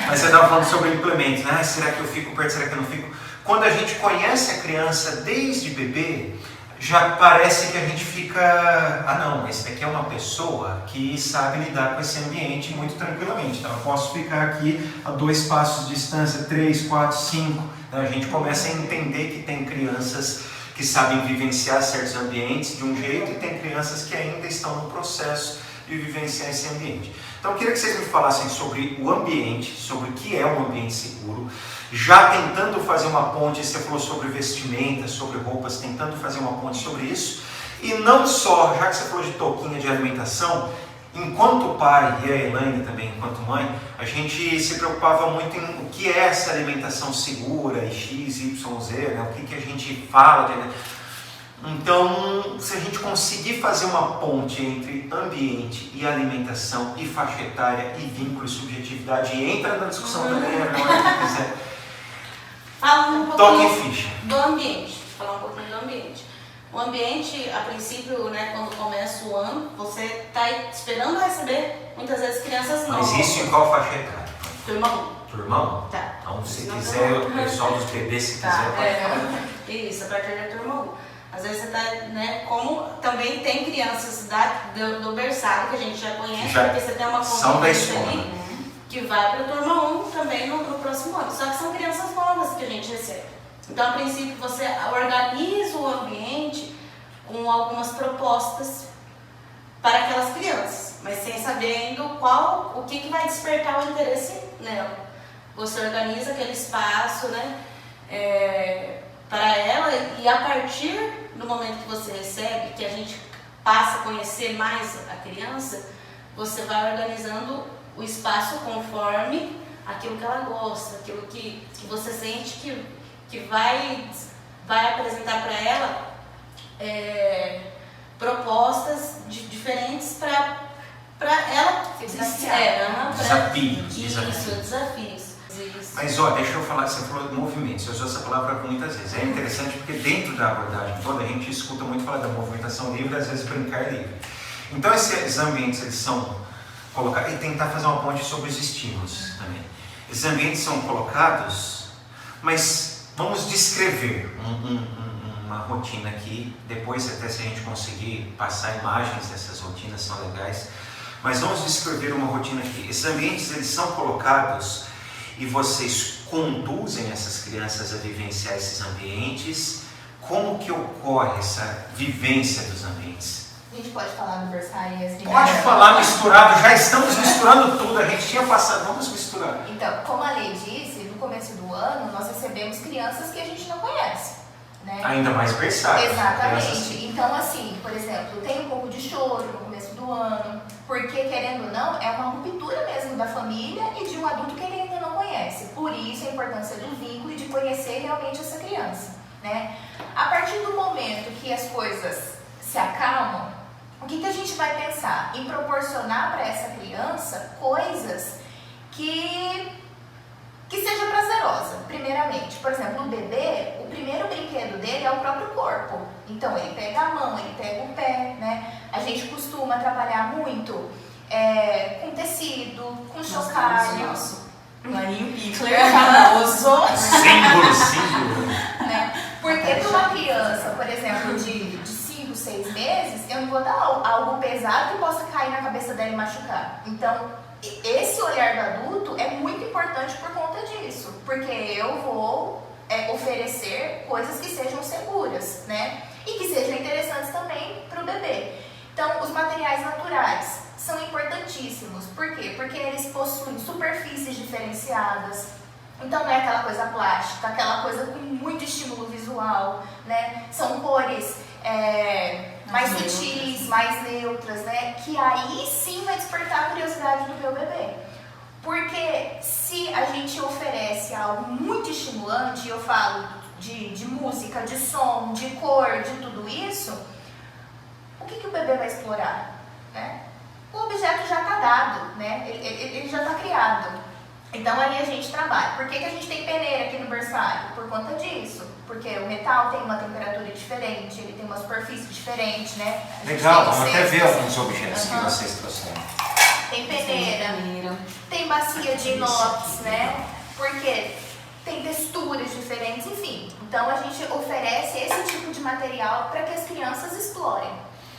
Mas você estava falando sobre o implemento, né? Será que eu fico perto, será que eu não fico? quando a gente conhece a criança desde bebê, já parece que a gente fica, não, esse daqui é uma pessoa que sabe lidar com esse ambiente muito tranquilamente. Então eu posso ficar aqui a 2 passos de distância, 3, 4, 5. Então, a gente começa a entender que tem crianças que sabem vivenciar certos ambientes de um jeito e tem crianças que ainda estão no processo de vivenciar esse ambiente. Então eu queria que vocês me falassem sobre o ambiente, sobre o que é um ambiente seguro, já tentando fazer uma ponte, você falou sobre vestimenta, sobre roupas, tentando fazer uma ponte sobre isso, e não só, já que você falou de touquinha de alimentação, enquanto pai, e a Elaine também enquanto mãe, a gente se preocupava muito em o que é essa alimentação segura, e X, Y, Z, né? O que a gente fala de... Então, se a gente conseguir fazer uma ponte entre ambiente e alimentação e faixa etária e vínculo e subjetividade, e entra na discussão também, na hora que quiser. Fala um Toque pouquinho em ficha. do ambiente. Falar um pouquinho do ambiente. O ambiente, a princípio, né, quando começa o ano, você está esperando receber muitas vezes crianças novas. Mas isso em qual faixa etária? Turma 1. Turma 1? Tá. Então, se Não, quiser, não. o pessoal dos bebês, se Tá, quiser, pode falar. Isso, a partir da turma 1. Às vezes você está, né, como também tem crianças do berçário que a gente já conhece, Já porque você tem uma são da convivência escola. ali, que vai para a turma 1 também no próximo ano. Só que são crianças novas que a gente recebe. Então, a princípio, você organiza o ambiente com algumas propostas para aquelas crianças, mas sem saber ainda o que vai despertar o interesse nela. Você organiza aquele espaço, né, para ela, e a partir do momento que você recebe, que a gente passa a conhecer mais a criança, você vai organizando o espaço conforme aquilo que ela gosta, aquilo que você sente que vai apresentar para ela propostas diferentes para ela se desafiar. Desafios. Isso, desafios. Mas ó, deixa eu falar, você falou de movimentos, eu uso essa palavra muitas vezes. É interessante porque dentro da abordagem toda a gente escuta muito falar da movimentação livre, às vezes brincar livre. Então esses ambientes, eles são colocados, e tentar fazer uma ponte sobre os estímulos também. Esses ambientes são colocados, mas vamos descrever uma rotina aqui, depois até se a gente conseguir passar imagens dessas rotinas são legais, mas vamos descrever uma rotina aqui. Esses ambientes, eles são colocados e vocês conduzem essas crianças a vivenciar esses ambientes. Como que ocorre essa vivência dos ambientes? A gente pode falar do berçário e as Pode falar misturado, já estamos misturando tudo, a gente tinha passado, vamos misturar. Então, como a Lei disse, no começo do ano nós recebemos crianças que a gente não conhece, né? Ainda mais berçário. Exatamente. Então, assim, por exemplo, tem um pouco de choro no começo do ano, porque, querendo ou não, é uma ruptura mesmo da família e de um adulto que ele ainda não conhece. Por isso a importância do vínculo e de conhecer realmente essa criança, né? A partir do momento que as coisas se acalmam, o que a gente vai pensar? Em proporcionar para essa criança coisas que seja prazerosa, primeiramente. Por exemplo, o bebê, o primeiro brinquedo dele é o próprio corpo. Então, ele pega a mão, ele pega o pé, né? A gente costuma trabalhar muito com tecido, com chocalho. Marinho Pickler, famoso. Símbolo. Né? Porque para uma criança, por exemplo, de 5, 6 meses, eu não vou dar algo pesado que possa cair na cabeça dela e machucar. Então, esse olhar do adulto é muito importante por conta disso, porque eu vou oferecer coisas que sejam seguras, né? E que sejam interessantes também para o bebê. Então, os materiais naturais são importantíssimos. Por quê? Porque eles possuem superfícies diferenciadas. Então, não é aquela coisa plástica, aquela coisa com muito estímulo visual, né? São cores mais sutis, mais neutras, né? Que aí sim vai despertar a curiosidade do meu bebê. Porque se a gente oferece algo muito estimulante, eu falo de música, de som, de cor, de tudo isso, o que o bebê vai explorar, né? O objeto já está dado, né? Ele já está criado. Então aí a gente trabalha. Por que a gente tem peneira aqui no berçário? Por conta disso. Porque o metal tem uma temperatura diferente, ele tem uma superfície diferente, né? Legal, vamos até ver alguns objetos que vocês trouxeram. Tem peneira, tem bacia de inox, né? Porque tem texturas diferentes, enfim. Então a gente oferece esse tipo de material para que as crianças explorem,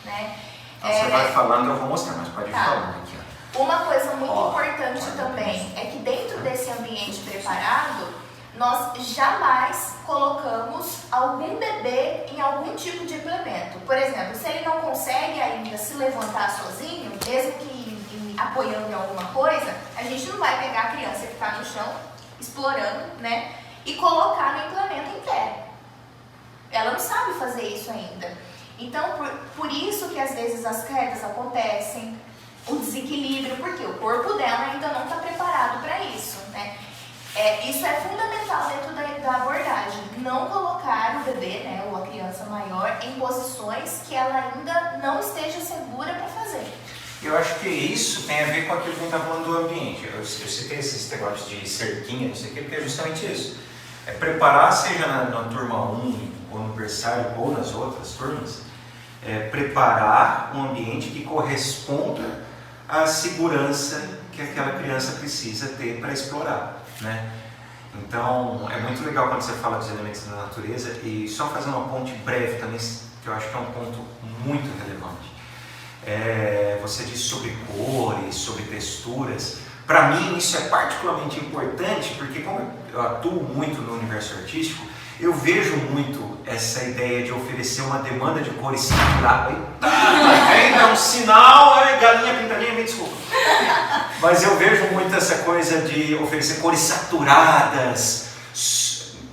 né? Você vai falando, eu vou mostrar, mas pode ir Tá. falando aqui. Uma coisa muito importante também é que dentro desse ambiente preparado, nós jamais colocamos algum bebê em algum tipo de implemento. Por exemplo, se ele não consegue ainda se levantar sozinho, mesmo que apoiando em alguma coisa, a gente não vai pegar a criança que está no chão, explorando, né, e colocar no implemento em pé. Ela não sabe fazer isso ainda. Então, por isso que às vezes as quedas acontecem, o desequilíbrio, porque o corpo dela ainda não está preparado para isso, né? Isso é fundamental dentro da abordagem, não colocar o bebê, né, ou a criança maior em posições que ela ainda não esteja segura para fazer. Eu acho que isso tem a ver com aquilo que a gente está falando do ambiente. Eu citei esses negócios de cerquinha, não sei o quê, porque é justamente isso. É preparar, seja na turma 1, ou no berçário, ou nas outras turmas, preparar um ambiente que corresponda à segurança que aquela criança precisa ter para explorar, né? Então, é muito legal quando você fala dos elementos da natureza, e só fazer uma ponte breve também, que eu acho que é um ponto muito relevante. Você disse sobre cores, sobre texturas. Para mim isso é particularmente importante porque como eu atuo muito no universo artístico, eu vejo muito essa ideia de oferecer uma demanda de cores saturadas. É um sinal, galinha pintadinha, me desculpa. Mas eu vejo muito essa coisa de oferecer cores saturadas.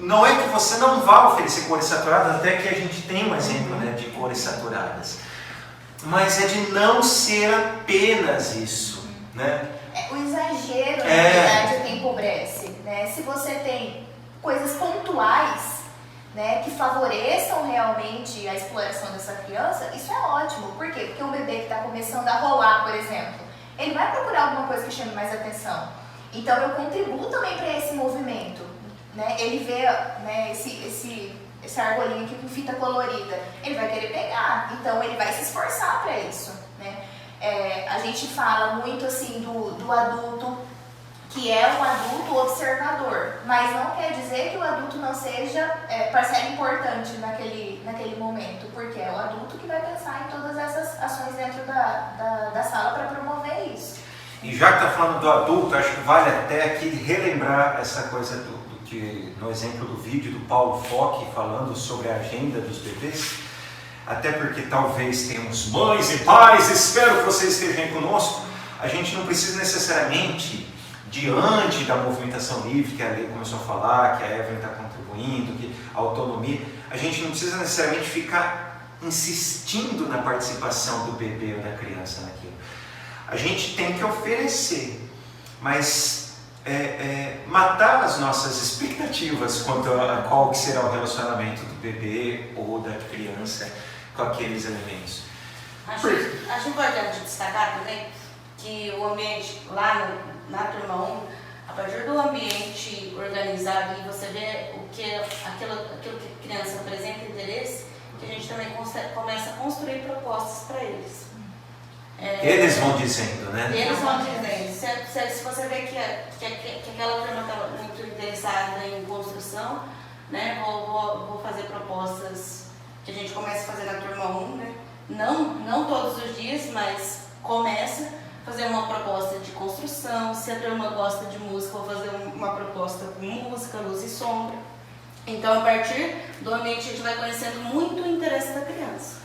Não é que você não vá oferecer cores saturadas, até que a gente tem um exemplo, né, de cores saturadas. Mas é de não ser apenas isso, né? O exagero, na verdade, é que empobrece, né? Se você tem coisas pontuais, né, que favoreçam realmente a exploração dessa criança, isso é ótimo. Por quê? Porque um bebê que está começando a rolar, por exemplo, ele vai procurar alguma coisa que chame mais atenção. Então eu contribuo também para esse movimento, né? Ele vê, né, esse argolinho aqui com fita colorida, ele vai querer pegar, então ele vai se esforçar para isso, né? A gente fala muito assim do adulto que é um adulto observador, mas não quer dizer que o adulto não seja parcela importante naquele momento, porque é o adulto que vai pensar em todas essas ações dentro da sala para promover isso. E já que está falando do adulto, acho que vale até aqui relembrar essa coisa no exemplo do vídeo do Paulo Fock falando sobre a agenda dos bebês, até porque talvez tenhamos mães e pais, espero que vocês estejam conosco. A gente não precisa necessariamente, diante da movimentação livre, que a Lei começou a falar, que a Evelyn está contribuindo, que a autonomia, a gente não precisa necessariamente ficar insistindo na participação do bebê ou da criança naquilo. A gente tem que oferecer, mas matar as nossas expectativas quanto a qual que será o relacionamento do bebê ou da criança com aqueles elementos. Acho importante destacar também que o ambiente lá na turma 1, a partir do ambiente organizado e você vê aquilo que a criança apresenta interesse, que a gente também começa a construir propostas para eles. Eles vão dizendo, né? Eles vão dizendo. Se você vê que aquela turma está muito interessada em construção, né, vou fazer propostas que a gente começa a fazer na turma 1, né? Não todos os dias, mas começa a fazer uma proposta de construção. Se a turma gosta de música, vou fazer uma proposta com música, luz e sombra. Então, a partir do ambiente, a gente vai conhecendo muito o interesse da criança.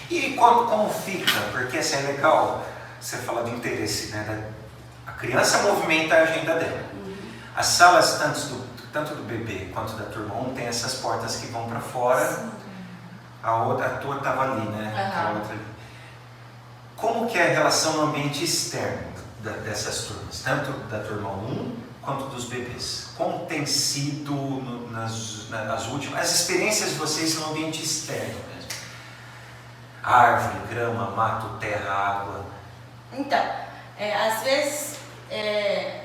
E como fica? Porque assim, é legal você falar do interesse, né? A criança movimenta a agenda dela. As salas, tanto do bebê quanto da turma 1, tem essas portas que vão para fora. Sim. A tua estava ali, né? Aquela outra ali. Como que é a relação no ambiente externo dessas turmas? Tanto da turma 1 quanto dos bebês. Como tem sido nas últimas... As experiências de vocês no ambiente externo mesmo? Árvore, grama, mato, terra, água. Então, às vezes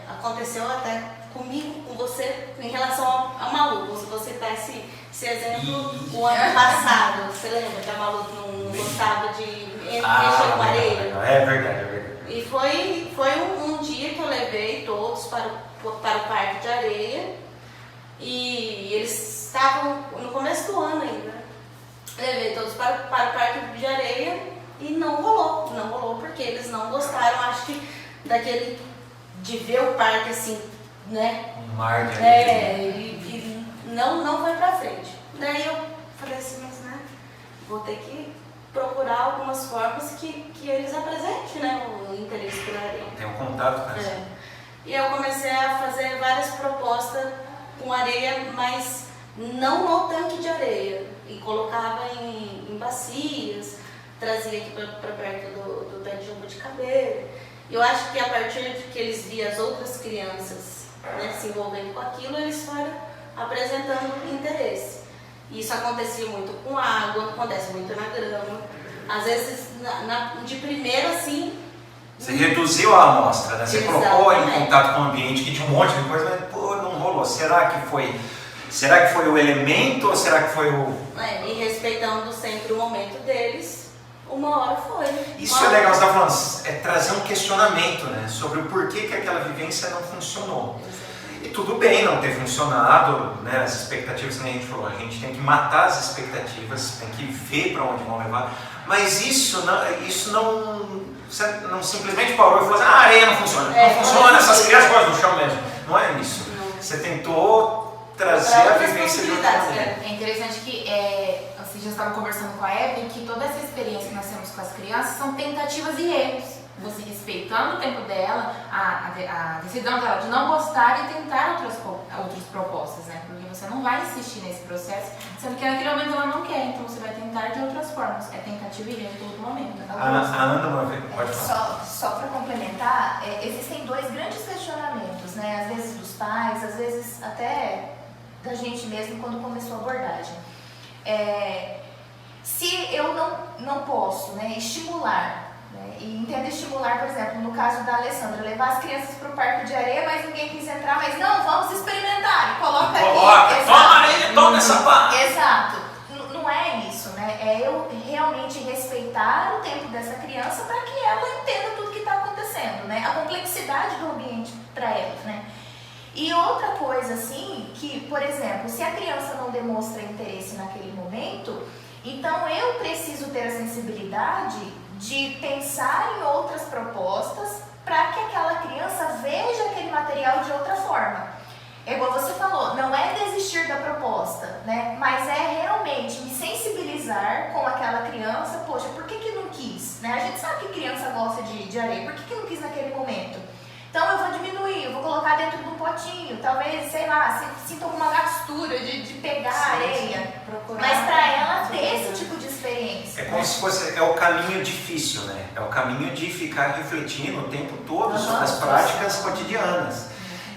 aconteceu até comigo, com você, em relação a Malu. Você citar esse exemplo o ano passado. Você lembra que a Malu não gostava de mexer com areia? É verdade. E foi um dia que eu levei todos para o parque de areia e eles estavam no começo do ano ainda. Levei todos para o parque de areia e não rolou porque eles não gostaram, acho que daquele de ver o parque assim, né? Um mar de areia. E não foi pra frente. Daí eu falei assim, mas né, vou ter que procurar algumas formas que eles apresentem, né, o interesse pela areia. Tem um contato com essa. E eu comecei a fazer várias propostas com areia, mas não no tanque de areia. E colocava em bacias, trazia aqui para perto do pé de jabuticabeira. Eu acho que a partir de que eles viam as outras crianças, né, se envolvendo com aquilo, eles foram apresentando interesse. Isso acontecia muito com água, acontece muito na grama. Às vezes, de primeiro, assim... Você reduziu a amostra, né? Você Exatamente. colocou em contato com o ambiente que tinha um monte de coisa, mas pô, não rolou. Será que foi o elemento ou será que foi o... E respeitando sempre o momento deles, uma hora foi. Isso é legal, você está falando, é trazer um questionamento, né? Sobre o porquê que aquela vivência não funcionou. E tudo bem não ter funcionado, né? As expectativas que a gente falou, a gente tem que matar as expectativas, tem que ver para onde vão levar. Mas isso não simplesmente parou e falou assim, a areia não funciona. Não funciona, essas crianças gostam do chão mesmo. Não é isso. Você tentou trazer a vivência de outra maneira. É interessante que vocês já estavam conversando com a Evelyn que toda essa experiência que nós temos com as crianças são tentativas e erros. Você respeitando o tempo dela, a decisão dela de não gostar e tentar outras propostas, né? Porque você não vai insistir nesse processo, sendo que naquele momento ela não quer, então você vai tentar de outras formas. É tentativa e erro em todo momento. A Ana, pode falar. Só para complementar, existem dois grandes questionamentos, né? Às vezes dos pais, às vezes até da gente mesmo quando começou a abordagem. Se eu não posso, né, estimular, né, e entendo estimular, por exemplo, no caso da Alessandra, levar as crianças para o parque de areia, mas ninguém quis entrar, mas não, vamos experimentar, e coloca ali. Toma areia, toma essa pá! Exato. Não é isso, né? É eu realmente respeitar o tempo dessa criança para que ela entenda tudo que está acontecendo, né? A complexidade do ambiente para ela, né? E outra coisa, assim, que, por exemplo, se a criança não demonstra interesse naquele momento, então eu preciso ter a sensibilidade de pensar em outras propostas para que aquela criança veja aquele material de outra forma. É igual você falou, não é desistir da proposta, né? Mas é realmente me sensibilizar com aquela criança. Poxa, por que não quis? Né? A gente sabe que criança gosta de areia, por que não quis naquele momento? Então eu vou diminuir, eu vou colocar dentro de um potinho, talvez, sei lá, sinta alguma gastura de pegar a areia, mas para ela ter esse tipo de experiência. É como se fosse, o caminho difícil, né? É o caminho de ficar refletindo o tempo todo sobre as práticas cotidianas.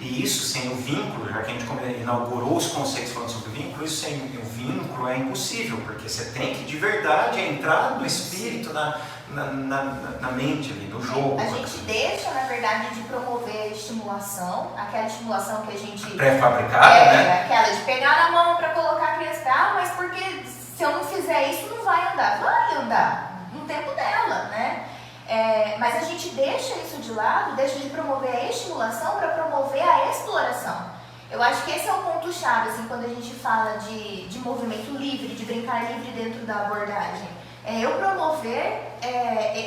E isso sem o vínculo, já que a gente inaugurou os conceitos falando sobre o vínculo, isso sem o vínculo é impossível, porque você tem que de verdade entrar no espírito, na mente ali, no jogo. A gente deixa, na verdade, de promover a estimulação, aquela estimulação que a gente... pré-fabricada, né? Aquela de pegar na mão para colocar a criança, mas porque se eu não fizer isso não vai andar. Vai andar, no tempo dela, né? Mas a gente deixa isso de lado, deixa de promover a estimulação para promover a exploração. Eu acho que esse é o ponto-chave, assim, quando a gente fala de movimento livre, de brincar livre dentro da abordagem. Eu promover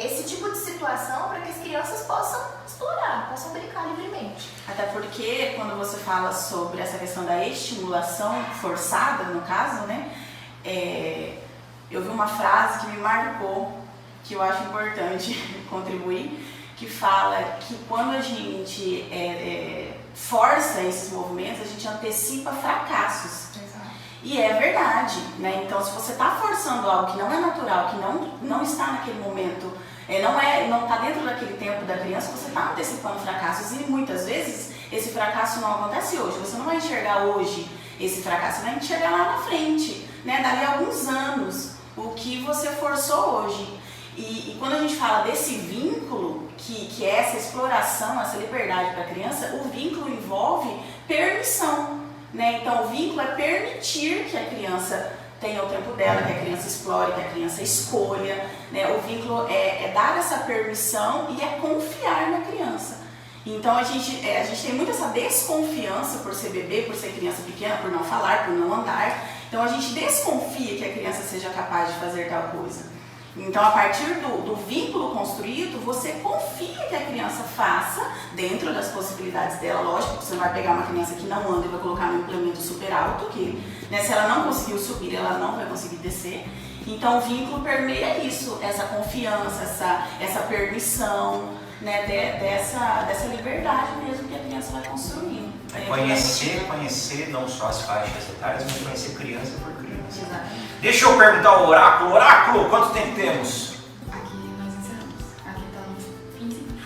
esse tipo de situação para que as crianças possam explorar, possam brincar livremente. Até porque quando você fala sobre essa questão da estimulação forçada, no caso, né? Eu vi uma frase que me marcou, que eu acho importante contribuir, que fala que quando a gente força esses movimentos, a gente antecipa fracassos. E é verdade, né? Então, se você está forçando algo que não é natural, que não está naquele momento, não está dentro daquele tempo da criança, você está antecipando fracassos. E muitas vezes esse fracasso não acontece hoje. Você não vai enxergar hoje esse fracasso, você vai enxergar lá na frente, né? Dali a alguns anos, o que você forçou hoje. E quando a gente fala desse vínculo, que é essa exploração, essa liberdade para a criança, o vínculo envolve permissão. Né? Então, o vínculo é permitir que a criança tenha o tempo dela, que a criança explore, que a criança escolha. Né? O vínculo é dar essa permissão e é confiar na criança. Então a gente tem muito essa desconfiança por ser bebê, por ser criança pequena, por não falar, por não andar. Então a gente desconfia que a criança seja capaz de fazer tal coisa. Então a partir do vínculo construído, você confia que a criança faça dentro das possibilidades dela. Lógico que você não vai pegar uma criança que não anda e vai colocar num implemento super alto, que né, se ela não conseguiu subir, ela não vai conseguir descer. Então o vínculo permeia isso, essa confiança, essa permissão, né, dessa liberdade mesmo que a criança vai construindo. Conhecer não só as faixas etárias, mas conhecer criança por criança. Exatamente. Deixa eu perguntar ao oráculo. Oráculo, quanto tempo temos? Aqui nós encerramos. Aqui tá uns 15 minutos.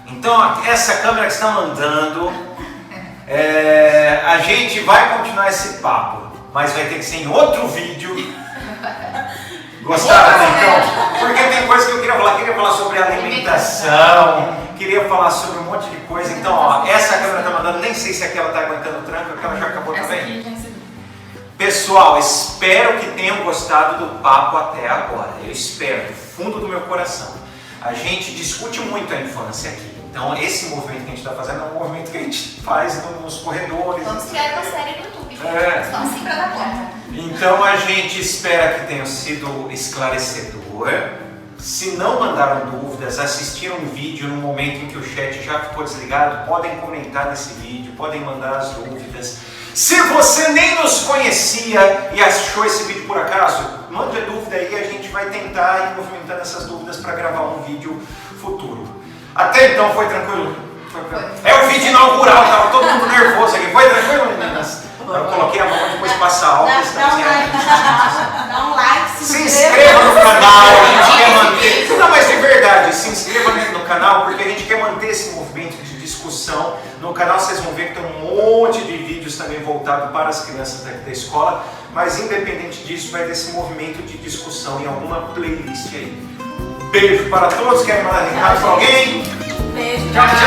Então, essa câmera que está mandando, a gente vai continuar esse papo, mas vai ter que ser em outro vídeo. Gostaram, né, então? Porque tem coisa que eu queria falar. Queria falar sobre alimentação, queria falar sobre um monte de coisa. Então, ó, essa câmera tá mandando, nem sei se aquela tá aguentando o tranco, aquela já acabou Essa também. aqui já encerrou. Pessoal, espero que tenham gostado do papo até agora. Eu espero, do fundo do meu coração. A gente discute muito a infância aqui. Então, esse movimento que a gente está fazendo é um movimento que a gente faz nos corredores. Vamos criar uma série no YouTube, gente. É. Só assim pra dar conta. Então a gente espera que tenha sido esclarecedor. Se não mandaram dúvidas, assistiram o vídeo no momento em que o chat já ficou desligado, podem comentar nesse vídeo, podem mandar as dúvidas. Se você nem nos conhecia e achou esse vídeo por acaso, mande a dúvida aí, a gente vai tentar ir movimentando essas dúvidas para gravar um vídeo futuro. Até então foi tranquilo? É o vídeo inaugural, tava todo mundo nervoso aqui. Foi tranquilo, meninas? Eu coloquei a mão, depois passa álcool. Dá um like, Se inscreva no canal, a gente quer manter. Não, mas de verdade, se inscreva no canal porque a gente quer manter esse movimento de discussão. No canal vocês vão ver que tem um monte de vídeos também voltado para as crianças da escola, mas independente disso, vai ter esse movimento de discussão em alguma playlist aí. Beijo para todos, querem mandar recado para alguém? Beijo. Tchau, tchau.